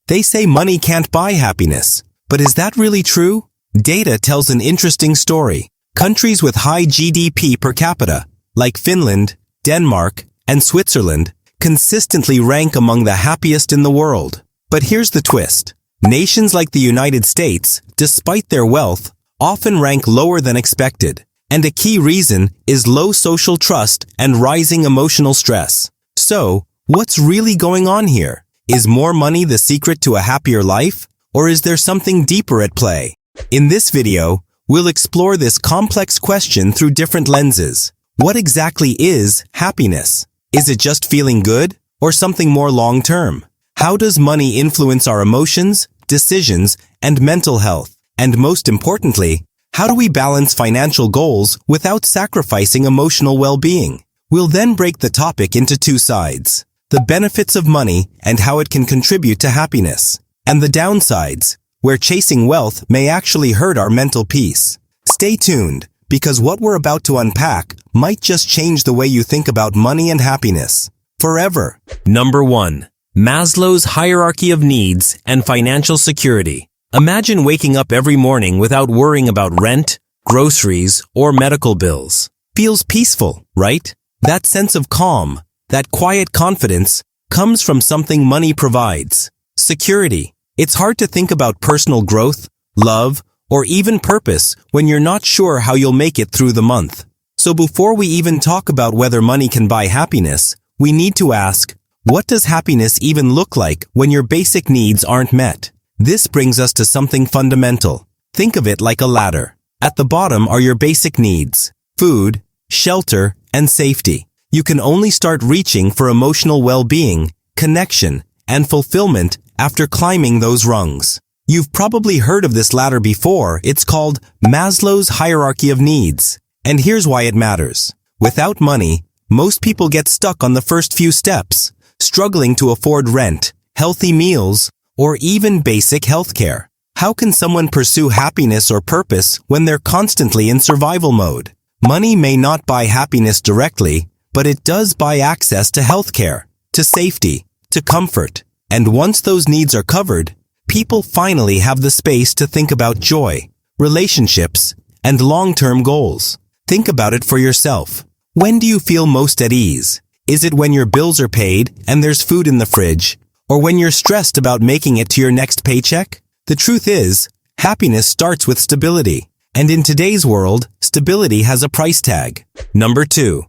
They say money can't buy happiness. But is that really true? Data tells an interesting story. Countries with high GDP per capita, like Finland, Denmark, and Switzerland, consistently rank among the happiest in the world. But here's the twist. Nations like the United States, despite their wealth, often rank lower than expected. And a key reason is low social trust and rising emotional stress. So, what's really going on here? Is more money the secret to a happier life? Or is there something deeper at play? In this video, we'll explore this complex question through different lenses. What exactly is happiness? Is it just feeling good, or something more long-term? How does money influence our emotions, decisions, and mental health? And most importantly, how do we balance financial goals without sacrificing emotional well-being? We'll then break the topic into two sides: the benefits of money and how it can contribute to happiness, and the downsides, where chasing wealth may actually hurt our mental peace. Stay tuned, because what we're about to unpack might just change the way you think about money and happiness forever. Number 1. Maslow's hierarchy of needs and financial security. Imagine waking up every morning without worrying about rent, groceries, or medical bills. Feels peaceful, right? That sense of calm, that quiet confidence, comes from something money provides: security. It's hard to think about personal growth, love, or even purpose when you're not sure how you'll make it through the month. So before we even talk about whether money can buy happiness, we need to ask, what does happiness even look like when your basic needs aren't met? This brings us to something fundamental. Think of it like a ladder. At the bottom are your basic needs: food, shelter, and safety. You can only start reaching for emotional well-being, connection, and fulfillment after climbing those rungs. You've probably heard of this ladder before. It's called Maslow's hierarchy of needs. And here's why it matters. Without money, most people get stuck on the first few steps, struggling to afford rent, healthy meals, or even basic health care. How can someone pursue happiness or purpose when they're constantly in survival mode? Money may not buy happiness directly, but it does buy access to health care, to safety, to comfort. And once those needs are covered, people finally have the space to think about joy, relationships, and long-term goals. Think about it for yourself. When do you feel most at ease? Is it when your bills are paid and there's food in the fridge? Or when you're stressed about making it to your next paycheck? The truth is, happiness starts with stability. And in today's world, stability has a price tag. Number 2.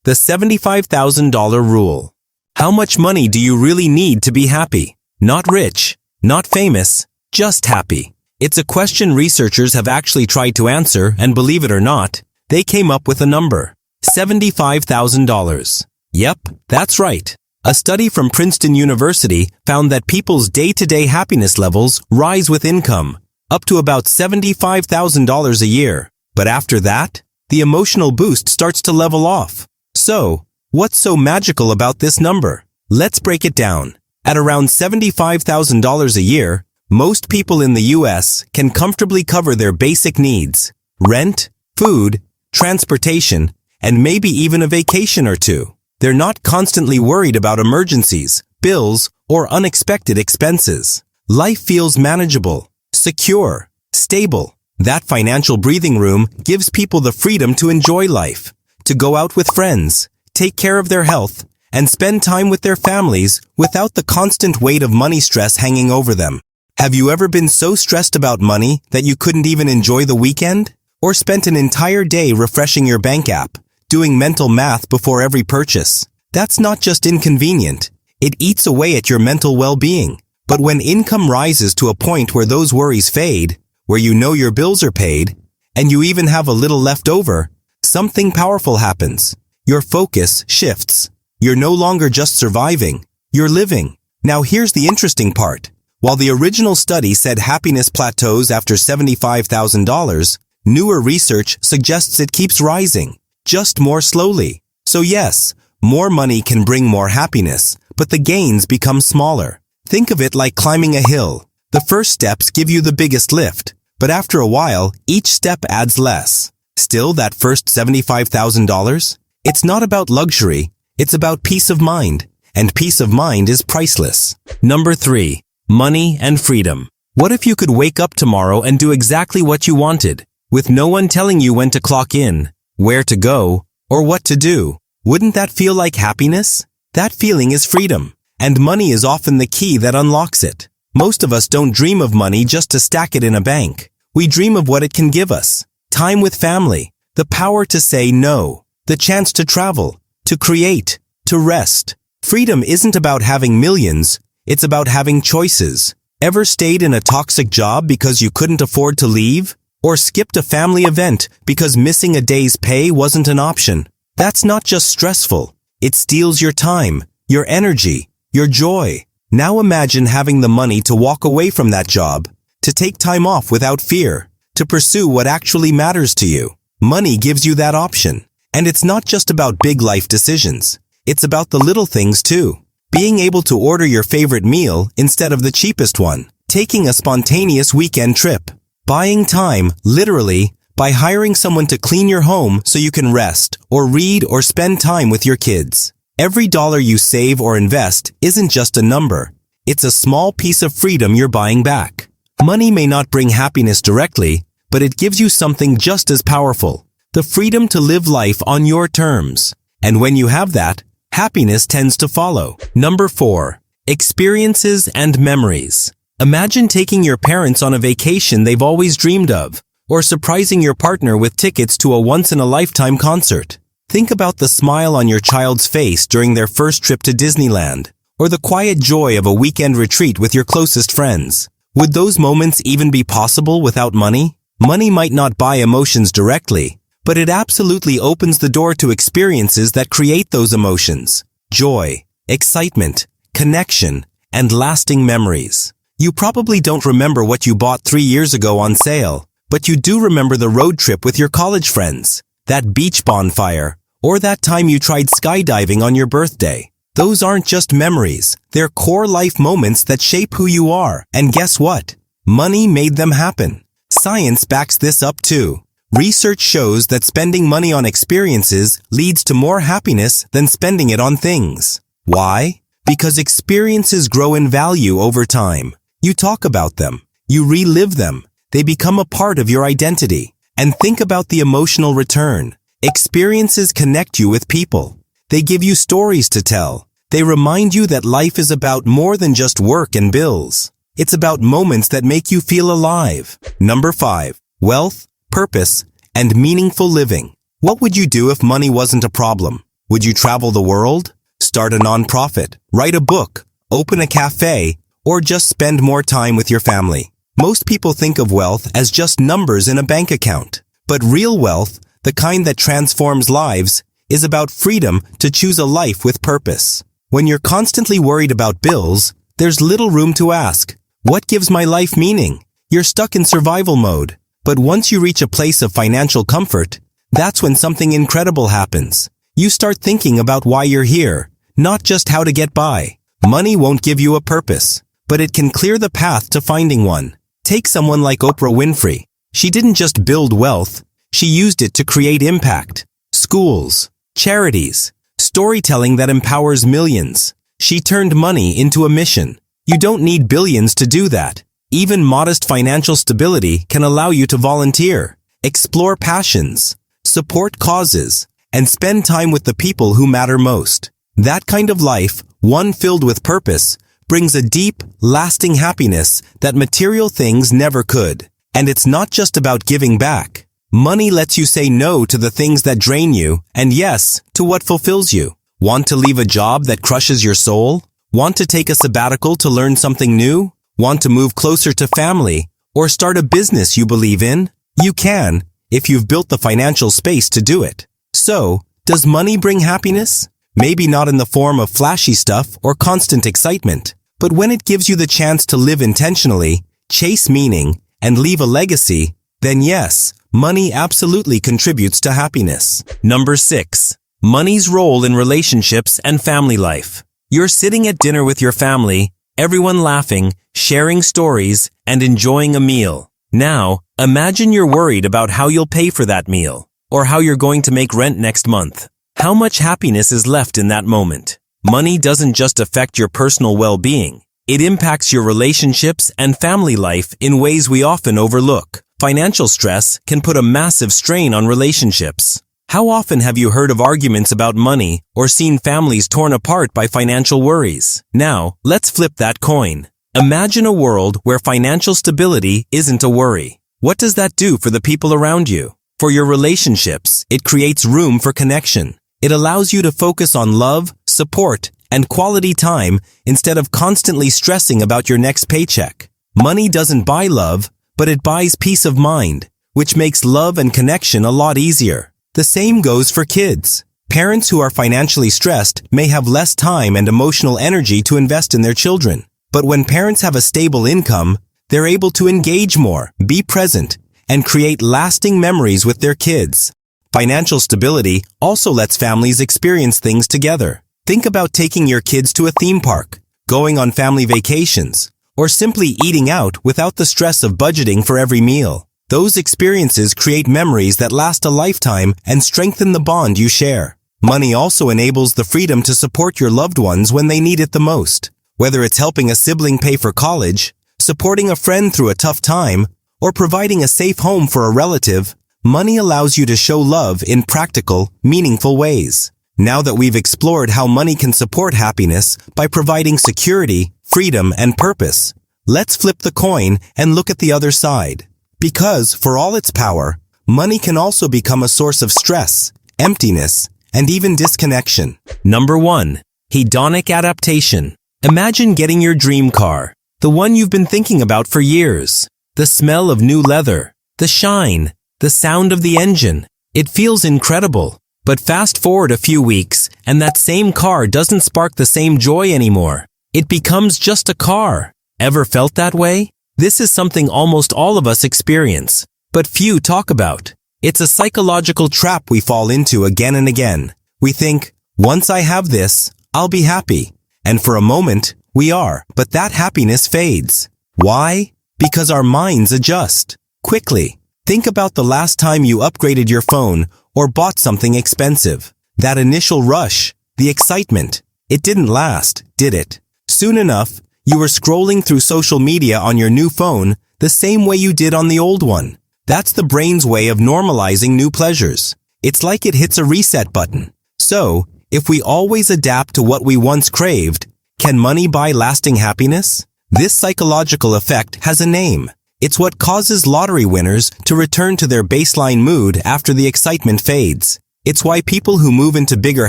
The $75,000 rule. How much money do you really need to be happy? Not rich, not famous, just happy. It's a question researchers have actually tried to answer, and believe it or not, they came up with a number: $75,000. Yep, that's right. A study from Princeton University found that people's day-to-day happiness levels rise with income, up to about $75,000 a year. But after that, the emotional boost starts to level off. So, what's so magical about this number? Let's break it down. At around $75,000 a year, most people in the US can comfortably cover their basic needs: rent, food, transportation, and maybe even a vacation or two. They're not constantly worried about emergencies, bills, or unexpected expenses. Life feels manageable, secure, stable. That financial breathing room gives people the freedom to enjoy life, to go out with friends, take care of their health, and spend time with their families without the constant weight of money stress hanging over them. Have you ever been so stressed about money that you couldn't even enjoy the weekend? Or spent an entire day refreshing your bank app, doing mental math before every purchase? That's not just inconvenient. It eats away at your mental well-being. But when income rises to a point where those worries fade, where you know your bills are paid, and you even have a little left over, something powerful happens. Your focus shifts. You're no longer just surviving, you're living. Now here's the interesting part. While the original study said happiness plateaus after $75,000, newer research suggests it keeps rising, just more slowly. So yes, more money can bring more happiness, but the gains become smaller. Think of it like climbing a hill. The first steps give you the biggest lift, but after a while, each step adds less. Still, that first $75,000? It's not about luxury, it's about peace of mind, and peace of mind is priceless. Number 3. money and freedom. What if you could wake up tomorrow and do exactly what you wanted, with no one telling you when to clock in, where to go, or what to do? Wouldn't that feel like happiness? That feeling is freedom, and money is often the key that unlocks it. Most of us don't dream of money just to stack it in a bank. We dream of what it can give us. Time with family, the power to say no, the chance to travel, to create, to rest. Freedom isn't about having millions, it's about having choices. Ever stayed in a toxic job because you couldn't afford to leave? Or skipped a family event because missing a day's pay wasn't an option? That's not just stressful. It steals your time, your energy, your joy. Now imagine having the money to walk away from that job, to take time off without fear, to pursue what actually matters to you. Money gives you that option. And it's not just about big life decisions. It's about the little things too. Being able to order your favorite meal instead of the cheapest one. Taking a spontaneous weekend trip. Buying time, literally, by hiring someone to clean your home so you can rest, or read, or spend time with your kids. Every dollar you save or invest isn't just a number. It's a small piece of freedom you're buying back. Money may not bring happiness directly, but it gives you something just as powerful. The freedom to live life on your terms. And when you have that, happiness tends to follow. Number 4. Experiences and memories. Imagine taking your parents on a vacation they've always dreamed of, or surprising your partner with tickets to a once-in-a-lifetime concert. Think about the smile on your child's face during their first trip to Disneyland, or the quiet joy of a weekend retreat with your closest friends. Would those moments even be possible without money? Money might not buy emotions directly, but it absolutely opens the door to experiences that create those emotions. Joy, excitement, connection, and lasting memories. You probably don't remember what you bought 3 years ago on sale, but you do remember the road trip with your college friends, that beach bonfire, or that time you tried skydiving on your birthday. Those aren't just memories, they're core life moments that shape who you are. And guess what? Money made them happen. Science backs this up too. Research shows that spending money on experiences leads to more happiness than spending it on things. Why? Because experiences grow in value over time. You talk about them. You relive them. They become a part of your identity. And think about the emotional return. Experiences connect you with people. They give you stories to tell. They remind you that life is about more than just work and bills. It's about moments that make you feel alive. Number 5. Wealth, purpose, and meaningful living. What would you do if money wasn't a problem? Would you travel the world? Start a nonprofit? Write a book? Open a cafe? Or just spend more time with your family? Most people think of wealth as just numbers in a bank account. But real wealth, the kind that transforms lives, is about freedom to choose a life with purpose. When you're constantly worried about bills, there's little room to ask, what gives my life meaning? You're stuck in survival mode. But once you reach a place of financial comfort, that's when something incredible happens. You start thinking about why you're here, not just how to get by. Money won't give you a purpose, but it can clear the path to finding one. Take someone like Oprah Winfrey. She didn't just build wealth, she used it to create impact. Schools, charities, storytelling that empowers millions. She turned money into a mission. You don't need billions to do that. Even modest financial stability can allow you to volunteer, explore passions, support causes, and spend time with the people who matter most. That kind of life, one filled with purpose, brings a deep, lasting happiness that material things never could. And it's not just about giving back. Money lets you say no to the things that drain you, and yes, to what fulfills you. Want to leave a job that crushes your soul? Want to take a sabbatical to learn something new? Want to move closer to family? Or start a business you believe in? You can, if you've built the financial space to do it. So, does money bring happiness? Maybe not in the form of flashy stuff or constant excitement, but when it gives you the chance to live intentionally, chase meaning, and leave a legacy, then yes, money absolutely contributes to happiness. Number 6. Money's role in relationships and family life. You're sitting at dinner with your family, everyone laughing, sharing stories, and enjoying a meal. Now, imagine you're worried about how you'll pay for that meal, or how you're going to make rent next month. How much happiness is left in that moment? Money doesn't just affect your personal well-being, It impacts your relationships and family life in ways we often overlook. Financial stress can put a massive strain on relationships. How often have you heard of arguments about money or seen families torn apart by financial worries? Now, let's flip that coin. Imagine a world where financial stability isn't a worry. What does that do for the people around you? For your relationships, it creates room for connection. It allows you to focus on love, support, and quality time instead of constantly stressing about your next paycheck. Money doesn't buy love, but it buys peace of mind, which makes love and connection a lot easier. The same goes for kids. Parents who are financially stressed may have less time and emotional energy to invest in their children. But when parents have a stable income, they're able to engage more, be present, and create lasting memories with their kids. Financial stability also lets families experience things together. Think about taking your kids to a theme park, going on family vacations, or simply eating out without the stress of budgeting for every meal. Those experiences create memories that last a lifetime and strengthen the bond you share. Money also enables the freedom to support your loved ones when they need it the most. Whether it's helping a sibling pay for college, supporting a friend through a tough time, or providing a safe home for a relative, money allows you to show love in practical, meaningful ways. Now that we've explored how money can support happiness by providing security, freedom, and purpose, let's flip the coin and look at the other side. Because, for all its power, money can also become a source of stress, emptiness, and even disconnection. Number 1. Hedonic Adaptation. Imagine getting your dream car, the one you've been thinking about for years. The smell of new leather, the shine, the sound of the engine. It feels incredible. But fast forward a few weeks, and that same car doesn't spark the same joy anymore. It becomes just a car. Ever felt that way? This is something almost all of us experience, but few talk about. It's a psychological trap we fall into again and again. We think, once I have this, I'll be happy. And for a moment, we are, but that happiness fades. Why? Because our minds adjust. Quickly, think about the last time you upgraded your phone or bought something expensive. That initial rush, the excitement, it didn't last, did it? Soon enough, you were scrolling through social media on your new phone the same way you did on the old one. That's the brain's way of normalizing new pleasures. It's like it hits a reset button. So, if we always adapt to what we once craved, can money buy lasting happiness? This psychological effect has a name. It's what causes lottery winners to return to their baseline mood after the excitement fades. It's why people who move into bigger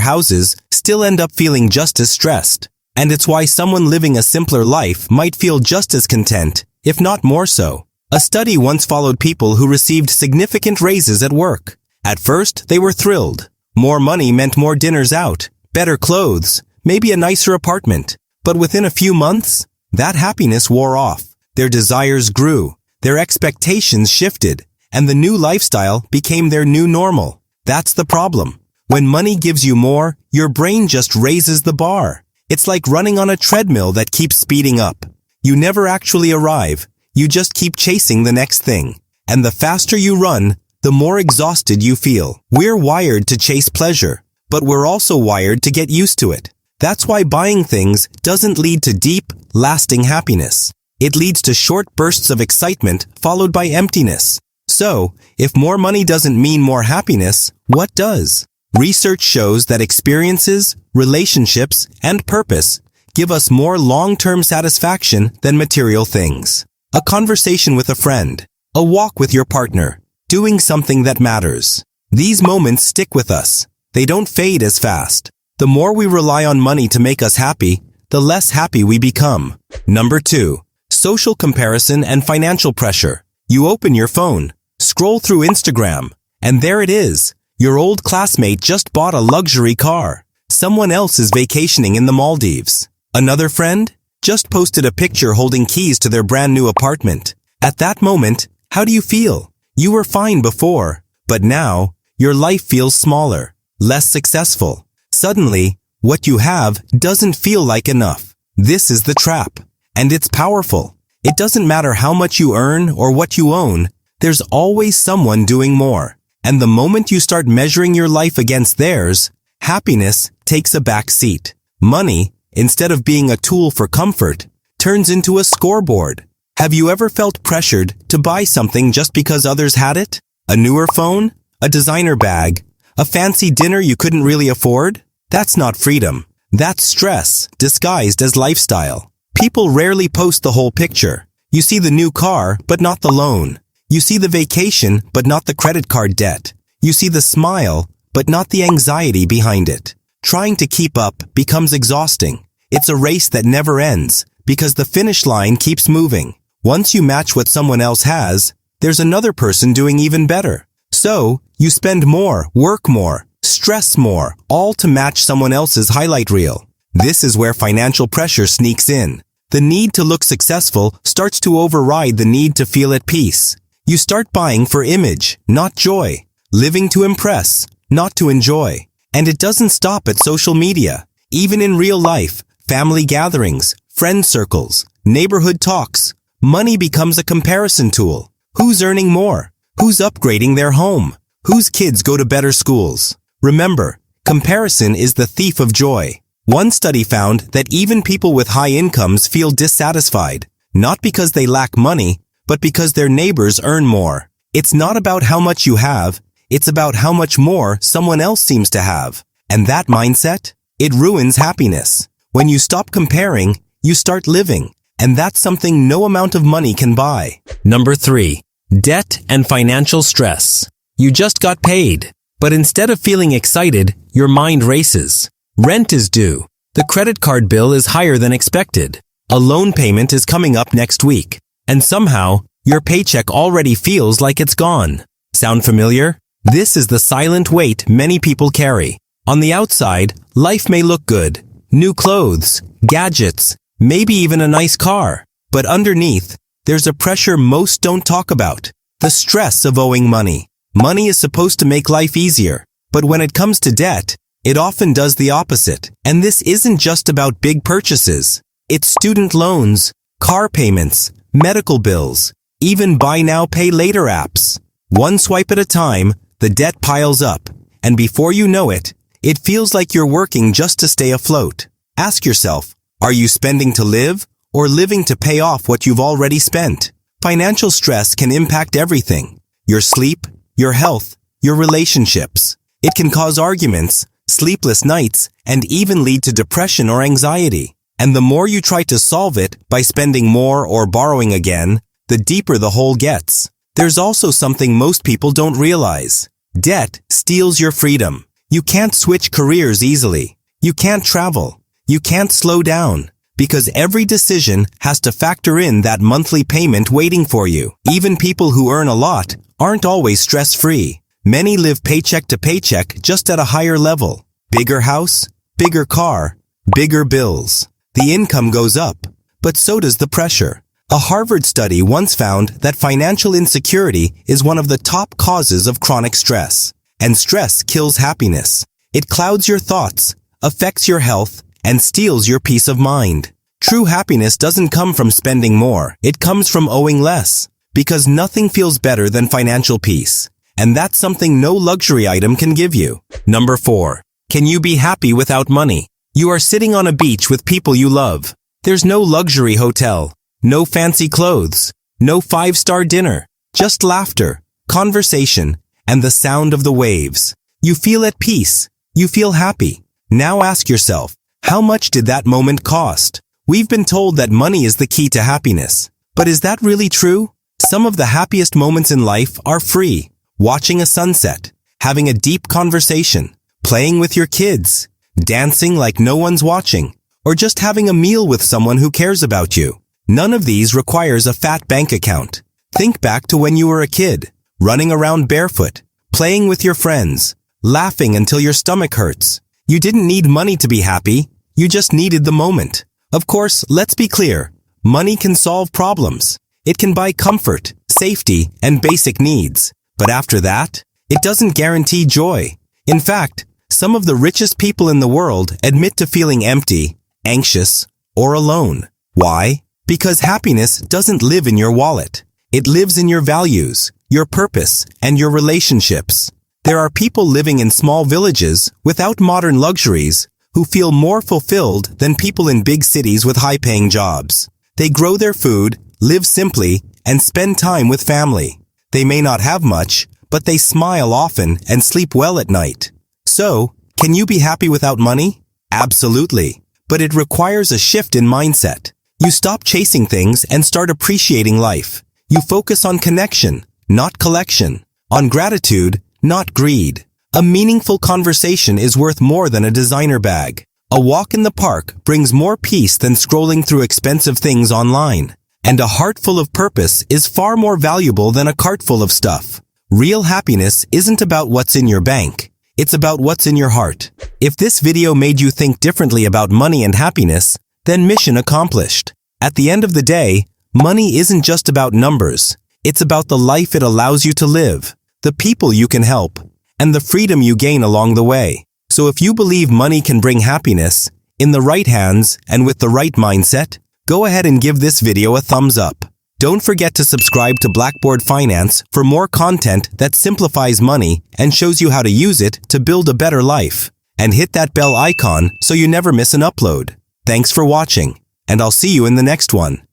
houses still end up feeling just as stressed. And it's why someone living a simpler life might feel just as content, if not more so. A study once followed people who received significant raises at work. At first, they were thrilled. More money meant more dinners out, better clothes, maybe a nicer apartment. But within a few months, that happiness wore off. Their desires grew, their expectations shifted, and the new lifestyle became their new normal. That's the problem. When money gives you more, your brain just raises the bar. It's like running on a treadmill that keeps speeding up. You never actually arrive. You just keep chasing the next thing. And the faster you run, the more exhausted you feel. We're wired to chase pleasure, but we're also wired to get used to it. That's why buying things doesn't lead to deep, lasting happiness. It leads to short bursts of excitement followed by emptiness. So, if more money doesn't mean more happiness, what does? Research shows that experiences, relationships, and purpose give us more long-term satisfaction than material things. A conversation with a friend, a walk with your partner, doing something that matters. These moments stick with us. They don't fade as fast. The more we rely on money to make us happy, the less happy we become. Number 2. Social comparison and financial pressure. You open your phone, scroll through Instagram, and there it is. Your old classmate just bought a luxury car. Someone else is vacationing in the Maldives. Another friend just posted a picture holding keys to their brand new apartment. At that moment, how do you feel? You were fine before, but now, your life feels smaller, less successful. Suddenly, what you have doesn't feel like enough. This is the trap, and it's powerful. It doesn't matter how much you earn or what you own, there's always someone doing more. And the moment you start measuring your life against theirs, happiness takes a back seat. Money, instead of being a tool for comfort, turns into a scoreboard. Have you ever felt pressured to buy something just because others had it? A newer phone? A designer bag? A fancy dinner you couldn't really afford? That's not freedom. That's stress, disguised as lifestyle. People rarely post the whole picture. You see the new car, but not the loan. You see the vacation, but not the credit card debt. You see the smile, but not the anxiety behind it. Trying to keep up becomes exhausting. It's a race that never ends, because the finish line keeps moving. Once you match what someone else has, there's another person doing even better. So, you spend more, work more, stress more, all to match someone else's highlight reel. This is where financial pressure sneaks in. The need to look successful starts to override the need to feel at peace. You start buying for image, not joy. Living to impress, not to enjoy. And it doesn't stop at social media. Even in real life, family gatherings, friend circles, neighborhood talks, money becomes a comparison tool. Who's earning more? Who's upgrading their home? Whose kids go to better schools? Remember, comparison is the thief of joy. One study found that even people with high incomes feel dissatisfied, not because they lack money, but because their neighbors earn more. It's not about how much you have, it's about how much more someone else seems to have. And that mindset? It ruins happiness. When you stop comparing, you start living. And that's something no amount of money can buy. Number 3. Debt and financial stress. You just got paid. But instead of feeling excited, your mind races. Rent is due. The credit card bill is higher than expected. A loan payment is coming up next week. And somehow, your paycheck already feels like it's gone. Sound familiar? This is the silent weight many people carry. On the outside, life may look good. New clothes, gadgets, maybe even a nice car. But underneath, there's a pressure most don't talk about. The stress of owing money. Money is supposed to make life easier. But when it comes to debt, it often does the opposite. And this isn't just about big purchases. It's student loans, car payments, medical bills, even buy now, pay later apps. One swipe at a time, the debt piles up. And before you know it, it feels like you're working just to stay afloat. Ask yourself, are you spending to live or living to pay off what you've already spent? Financial stress can impact everything. Your sleep, your health, your relationships. It can cause arguments, sleepless nights, and even lead to depression or anxiety. And the more you try to solve it by spending more or borrowing again, the deeper the hole gets. There's also something most people don't realize. Debt steals your freedom. You can't switch careers easily. You can't travel. You can't slow down. Because every decision has to factor in that monthly payment waiting for you. Even people who earn a lot aren't always stress-free. Many live paycheck to paycheck just at a higher level. Bigger house, bigger car, bigger bills. The income goes up, but so does the pressure. A Harvard study once found that financial insecurity is one of the top causes of chronic stress. And stress kills happiness. It clouds your thoughts, affects your health, and steals your peace of mind. True happiness doesn't come from spending more. It comes from owing less. Because nothing feels better than financial peace. And that's something no luxury item can give you. Number 4. Can you be happy without money? You are sitting on a beach with people you love. There's no luxury hotel. No fancy clothes, no 5-star dinner, just laughter, conversation, and the sound of the waves. You feel at peace. You feel happy. Now ask yourself, how much did that moment cost? We've been told that money is the key to happiness. But is that really true? Some of the happiest moments in life are free. Watching a sunset, having a deep conversation, playing with your kids, dancing like no one's watching, or just having a meal with someone who cares about you. None of these requires a fat bank account. Think back to when you were a kid, running around barefoot, playing with your friends, laughing until your stomach hurts. You didn't need money to be happy, you just needed the moment. Of course, let's be clear, money can solve problems. It can buy comfort, safety, and basic needs. But after that, it doesn't guarantee joy. In fact, some of the richest people in the world admit to feeling empty, anxious, or alone. Why? Because happiness doesn't live in your wallet. It lives in your values, your purpose, and your relationships. There are people living in small villages without modern luxuries who feel more fulfilled than people in big cities with high-paying jobs. They grow their food, live simply, and spend time with family. They may not have much, but they smile often and sleep well at night. So, can you be happy without money? Absolutely. But it requires a shift in mindset. You stop chasing things and start appreciating life. You focus on connection, not collection. On gratitude, not greed. A meaningful conversation is worth more than a designer bag. A walk in the park brings more peace than scrolling through expensive things online. And a heart full of purpose is far more valuable than a cart full of stuff. Real happiness isn't about what's in your bank. It's about what's in your heart. If this video made you think differently about money and happiness, then mission accomplished. At the end of the day, money isn't just about numbers. It's about the life it allows you to live, the people you can help, and the freedom you gain along the way. So if you believe money can bring happiness, in the right hands and with the right mindset, go ahead and give this video a thumbs up. Don't forget to subscribe to Blackboard Finance for more content that simplifies money and shows you how to use it to build a better life. And hit that bell icon so you never miss an upload. Thanks for watching, and I'll see you in the next one.